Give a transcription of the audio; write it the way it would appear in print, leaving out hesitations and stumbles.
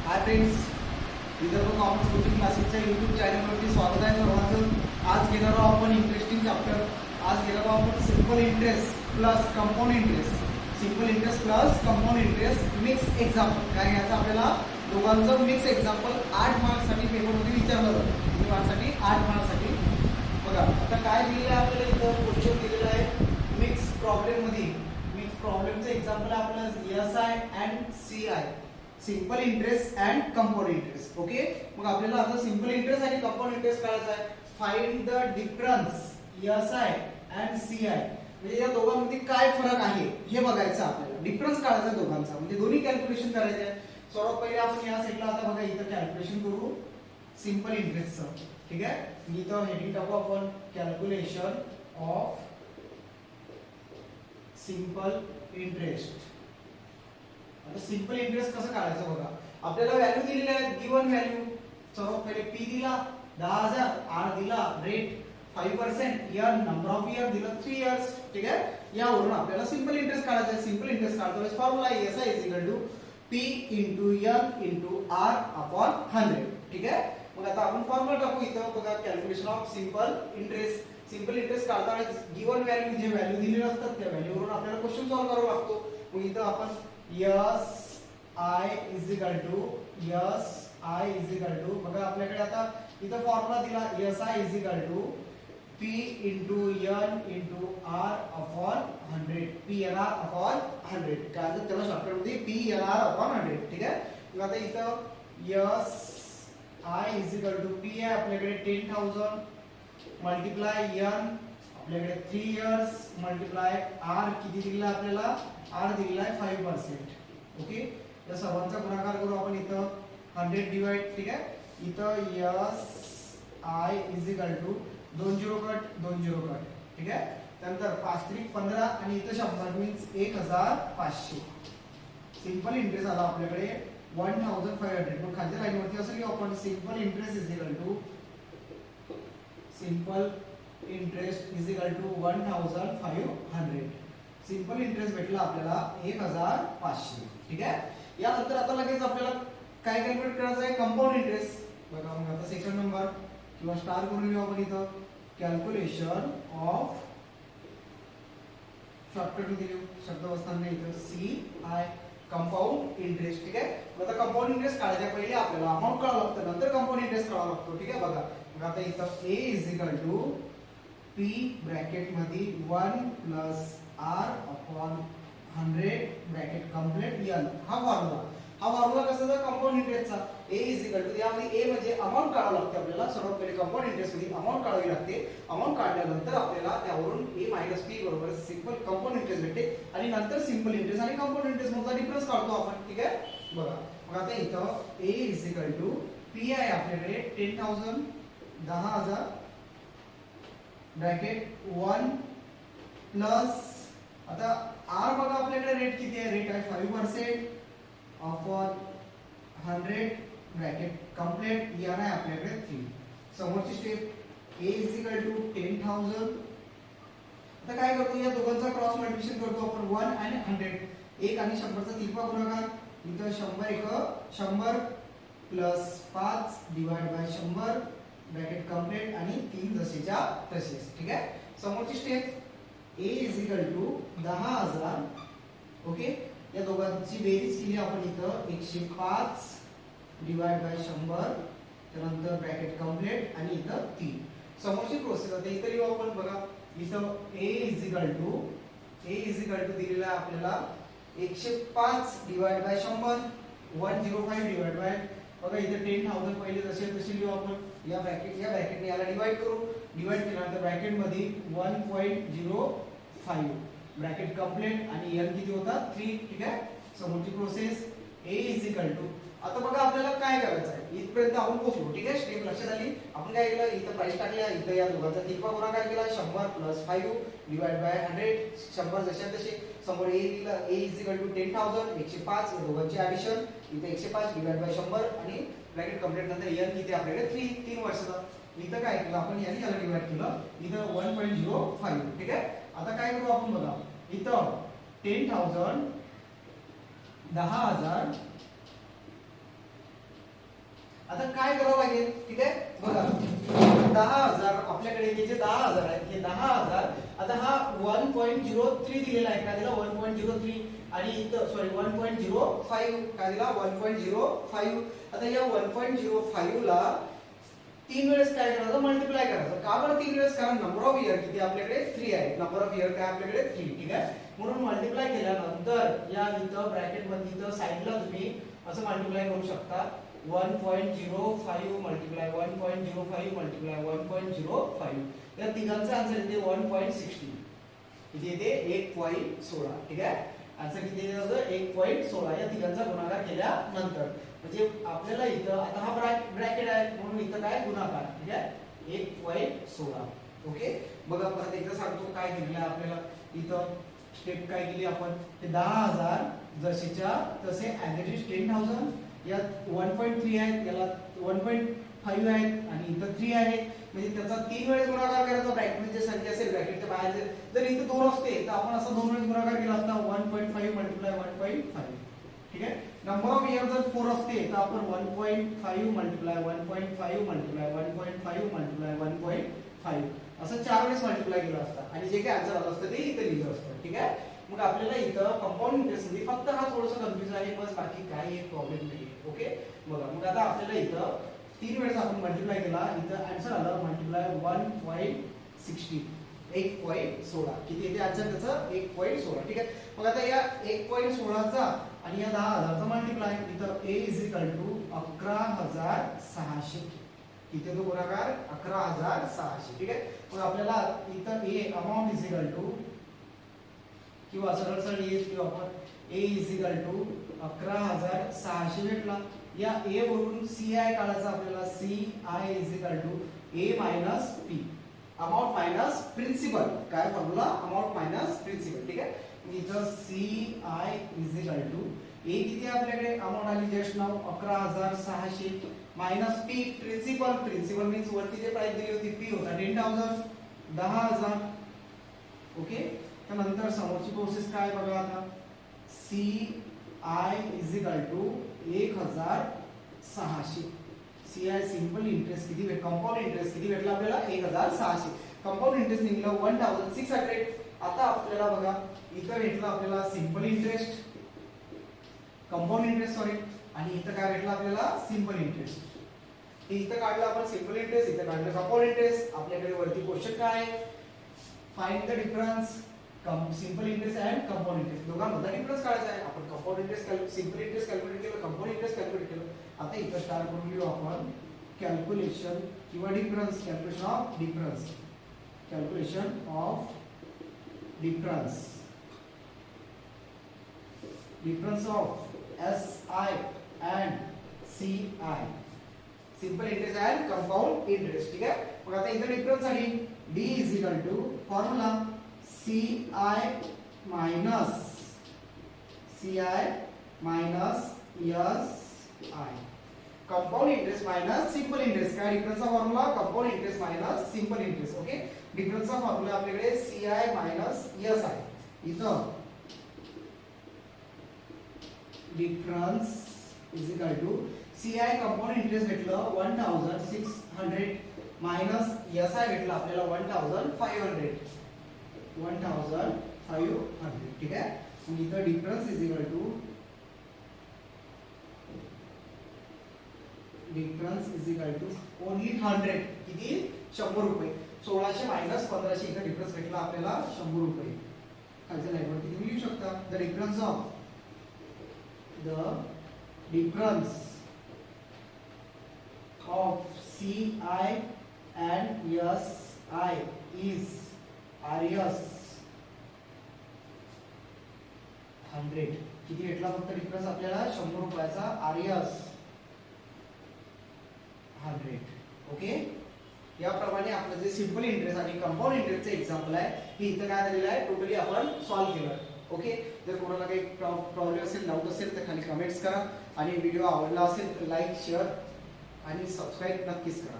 Hi friends, Vidarbha commerce coaching क्लासेसच्या YouTube चॅनलवरती स्वागत आहे सर्वांचं. आज घेणार आहोत आपण इंटरेस्टिंग चॅप्टर. आज घेणार आहोत आपण simple interest plus compound interest. Simple interest plus compound interest mix example. काय घ्यायचं आपल्याला? दोघांचं मिक्स एक्झाम्पल 8 मार्क्ससाठी पेपरमध्ये विचारलं जातं. किती मार्क्ससाठी? 8 मार्क्ससाठी. बघा आता काय दिलेलं आहे आपल्याला, इथं क्वेश्चन दिलेला आहे मिक्स प्रॉब्लेम मध्ये. मिक्स प्रॉब्लेमचं एक्झाम्पल आहे आपल्याला SI and CI, simple interest and compound interest. Okay, मग आपल्याला आता सिंपल इंटरेस्ट आणि कंपाऊंड इंटरेस्ट काढायचा आहे. Find the difference SI and CI, म्हणजे या दोघांमध्ये काय फरक आहे हे बघायचं आपल्याला. डिफरन्स काढायचा दोघांचा, म्हणजे दोन्ही कॅल्क्युलेशन करायचे आहे. सर्वात पहिले आपण या साईडला आता बघा इथं कॅल्क्युलेशन करू सिंपल इंटरेस्टचं. ठीक आहे, इथं हेडिंग टाकू आपण कॅल्क्युलेशन ऑफ सिंपल इंटरेस्ट. आता सिंपल इंटरेस्ट कसं काढायचं बघा. आपल्याला व्हॅल्यू दिलेली आहे, गिवन व्हॅल्यू. सर्वात पहिले पी दिला 10,000, आर दिला rate 5%, N number of year दिलं 3 इयर्स. ठीक आहे, यावरून आपल्याला सिंपल इंटरेस्ट काढायचं आहे. सिंपल इंटरेस्ट काढतो formula SI is equal to P into N into R upon 100. ठीक आहे, मग आता आपण फॉर्म्युला टाकू इथं बघा. Calculation of simple interest. Simple interest काढताना गिवन व्हॅल्यू जे व्हॅल्यू दिलेले असतात त्या व्हॅल्यूवरून आपल्याला क्वेश्चन सॉल्व्ह करावा लागतो. मग इथं आपण SI इज इक्वल टू बघा आपल्याकडे आता इथं फॉर्म्युला दिला SI is equal to P into N into R upon 100. PNR upon 100. काय तर त्याला शॉर्टकट मध्ये PNR अपॉन 100. ठीक आहे, मग आता इथं SI is equal to P आहे आपल्याकडे 10,000 मल्टिप्लाय N आपल्याकडे 3 इयर्स मल्टिप्लाय R किती दिलेला आपल्याला? R दिलेला आहे 5%. ओके, या सर्वांचा गुणाकार करू आपण इथं 100 डिवाइड. ठीक आहे, इथं SI is equal to 2 0 cut. ठीक आहे, त्यानंतर 5 3 15 आणि इथं 100 मीन्स 1500. सिंपल इंटरेस्ट आला आपल्याकडे 1500. मग खालच्या लाईनवरती असं लिहू आपण simple interest is equal to 1500. Simple interest भेटला आपल्याला 1500. ठीक आहे, यानंतर आता लगेच आपल्याला काय कॅल्क्युलेट करायचं आहे? Compound interest. बघा मग आता सेकंड नंबर किंवा स्टार करून लिहू आपण इथं कॅल्क्युलेशन ऑफ, शॉर्टकट मध्ये लिहू शब्द बसताना इथं CI कंपाऊंड इंटरेस्ट. ठीक आहे, मग आता कंपाऊंड इंटरेस्ट काढायच्या पहिले आपल्याला अमाऊंट काढावं लागतं, नंतर कंपाऊंड इंटरेस्ट काढावा लागतो. ठीक आहे, बघा मग आता इथं A is equal to P bracket मध्ये 1 plus R upon 100 bracket complete N. हा फॉर्म्युला कसा कंपाऊंड इंटरेस्टचा. A इज इक्वल टू, यामध्ये A म्हणजे अमाऊंट काढावं लागते आपल्याला. सर्वात पहिले कंपाऊंड इंटरेस्ट मध्ये अमाऊंट काढावी लागते. अमाऊंट काढल्यानंतर आपल्याला त्यावरून A मायनस P बरोबर सिंपल कंपाऊंड इंटरेस्ट भेटते आणि नंतर सिंपल इंटरेस्ट आणि कंपाऊंड इंटरेस्ट मधला डिफरन्स काढतो आपण. ठीक आहे, बघा मग आता इथं A is equal to P आहे आपल्याकडे 10,000 10,000 ब्रॅकेट 1 प्लस आता R बघा आपल्याकडे रेट किती आहे? रेट आहे 5% अपॉन 100 ब्रॅकेट कंप्लीट N आहे आपल्याकडे 3. समोरची step A is equal to 10,000. आता काय करतो? या दोघांचा क्रॉस मल्टिप्लिकेशन करतो आपण 1 आणि 100. 1 आणि 100चा तिरपा गुणाकार. इथं 100 1 100 plus 5 divide by 100 bracket complete आणि 3 जसेच्या तसेच. ठीक आहे, समोरची step A is equal to 10,000. Okay, या दोघांची बेरीज केली आपण इथं 105 डिवाइड बाय 100, त्यानंतर ब्रॅकेट कंप्लीट आणि इथं 3. समोरची प्रोसेस आता इथं लिहू आपण. बघा इथं A इज इक्वल टू दिलेला आहे आपल्याला 105 डिवाइड बाय 100 105 डिवाइड बाय, बघा इथं 10,000 पहिले तसे लिहू आपण. या ब्रॅकेटने याला डिवाइड करू. डिवाइड केल्यानंतर ब्रॅकेट मध्ये 1.05 ब्रॅकेट कंप्लीट आणि n किती होता? 3. ठीक आहे, समोरची process A is equal to. आता बघा आपल्याला काय करायचं आहे, इथपर्यंत आपण पोहोचलो. ठीक आहे, स्टेप लक्षात आली. आपण काय केलं? इथं प्राइस टाकल्या, इथं या दोघांचा तिरपा गुणाकार केला 100 प्लस 5 डिवाइड बाय 100. 100 जशा तसे. समोर A दिला, A इज इक्वल टू 10,000 105 या दोघांची ऍडिशन. इथं 105 डिवाइड बाय 100 आणि ब्रॅकेट कंप्लीट नंतर n किती आपल्याकडे 3 वर्षाचा. इथं काय केलं आपण? याला डिवाइड केलं. इथं 1.05. ठीक आहे, आता काय करू आपण? बघा इथं 10,000 10,000 आता काय करावं लागेल, ठीक आहे बघा 10,000 आपल्याकडे हे जे 10,000 आहेत हे 10,000 आता हा 1.03 दिलेला आहे, काय दिला 1.03 आणि इथं सॉरी 1.05 काय दिला 1.05. आता या 1.05 ला 3 वेळेस काय करायचं मल्टिप्लाय करायचं. का बरं 3 वेळेस, कारण नंबर ऑफ इयर किती आपल्याकडे 3 आहे, नंबर ऑफ इयर काय आपल्याकडे 3, ठीक आहे. म्हणून मल्टिप्लाय केल्यानंतर या इथं ब्रॅकेट मध्ये इथं साइडला तुम्ही असं मल्टिप्लाय करू शकता 1.05 मल्टिप्लाय 1.05 मल्टिप्लाय 1.05. या तिघांचा आन्सर येते 1.60. किती येते 1.16, ठीक आहे. आन्सर किती येतं 1.16. या तिघांचा गुणाकार केल्यानंतर म्हणजे आपल्याला इथं आता हा ब्रॅकेट आहे म्हणून इथं काय गुणाकार, ठीक आहे 1.16. ओके बघा परत एकदा सांगतो काय केलेलं आहे आपल्याला. इथं स्टेप काय केली आपण, ते 10,000 जसेच्या तसे ऍज इट इज 10,000. यात 1.3 आहेत, याला 1.5 आहेत आणि इथं 3 आहे, म्हणजे त्याचा 3 वेळेस गुणाकार करायचा. ब्रॅकेट मध्ये संख्या असेल ब्रॅकेटच्या बाहेर जर इथं 2 असते तर आपण असं 2 वेळेस गुणाकार केला असता 1.5 मल्टिप्लाय 1.5, ठीक आहे. नंबर ऑफ इयर जर 4 असते तर आपण 1.5 मल्टिप्लाय 1.5 मल्टिप्लाय 1.5 मल्टिप्लाय 1.5 असं 4 वेळेस मल्टिप्लाय केलं असतं आणि जे काही आन्सर आलं असतं ते इथं लिहिलं असतं, ठीक आहे. मग आपल्याला इथं कंपाऊंड इंटरेस्ट मध्ये फक्त हा थोडंसं कन्फ्युज आहे, बस बाकी काही एक प्रॉब्लेम नाही. ओके बघा मग आता आपल्याला इथं 3 वेळेस आपण मल्टिप्लाय केला, इथं आन्सर आलं मल्टिप्लाय 1.60 1.16. किती येते आन्सर त्याचं 1.16, ठीक आहे. मग आता या 1.16 चा आणि या 10,000 चा मल्टिप्लाय इथं a = 11,600. किती तो गुणाकार 11,600, ठीक आहे. मग आपल्याला इथं a अमाउंट किंवा सरळ सरळ येईल किंवा आपण a = 11,600 भेटला. या a वरून ci काढायचा आपल्याला. ci = a - p amount minus principal. काय फॉर्म्युला अमाउंट मायनस प्रिन्सिपल, ठीक आहे. इथं ci = a किती आपल्याकडे अमाउंट आली जस्ट नाव 11,600 minus p principal. Principal means वरती जे प्राइस दिली होती p होता 10,000 10,000. ओके त्यानंतर समोरची प्रोसेस काय बघा आता. ci = 1,600. ci सिंपल इंटरेस्ट किती भेट कंपाऊंड इंटरेस्ट किती भेटला आपल्याला 1,600. कंपाऊंड इंटरेस्ट निघाला 1,600. आता आपल्याला बघा इथं भेटला आपल्याला simple interest compound interest sorry आणि इथं काय भेटला आपल्याला सिंपल इंटरेस्ट. इथं काढलं आपण सिंपल इंटरेस्ट, इथं काढलं कंपाऊंड इंटरेस्ट. आपल्याकडे वरती क्वेश्चन काय आहे, find the difference simple interest and compound interest. दोघांमधला डिफरन्स काढायचा आहे. आपण compound interest simple interest calculate केलं, कंपाऊंड इंटरेस्ट कॅल्क्युलेट केलं. आता इथं स्टार्ट करून घेऊ आपण कॅल्क्युलेशन किंवा difference. Calculation of difference. Calculation of difference. Difference of SI and CI. Simple interest and compound interest, ठीक आहे. मग आता इथं डिफरन्स साठी D = formula CI minus SI. Compound interest minus simple interest. काय डिफरन्सचा formula compound interest minus simple interest. Okay डिफरन्सचा formula आपल्याकडे CI minus SI. इथं डिफरन्स CI कंपाऊंड इंटरेस्ट भेटलं 1,600 मायनस SI भेटलं आपल्याला 1,500 ठीक आहे. आणि इथं डिफरन्स ओनली 100. किती 100 रुपये. 1600 मायनस 1500 इथं डिफरन्स भेटला आपल्याला 100 रुपये. खालच्या लाईनवरती तुम्ही लिहू शकता the difference of CI and SI is RS 100. किती भेटला फक्त डिफरन्स आपल्याला 100 रुपयाचा. RS 100. ओके याप्रमाणे आपलं जे सिंपल इंटरेस्ट आणि कंपाऊंड इंटरेस्टचे एक्झाम्पल आहे हे इथं काय झालेलं आहे टोटली आपण सॉल्व्ह केलं. ओके जर कोणाला काही प्रॉब्लेम असेल डाऊट असेल तर खाली कमेंट्स करा आणि व्हिडिओ आवडला असेल तर लाईक शेअर आणि सबस्क्राईब नक्कीच करा.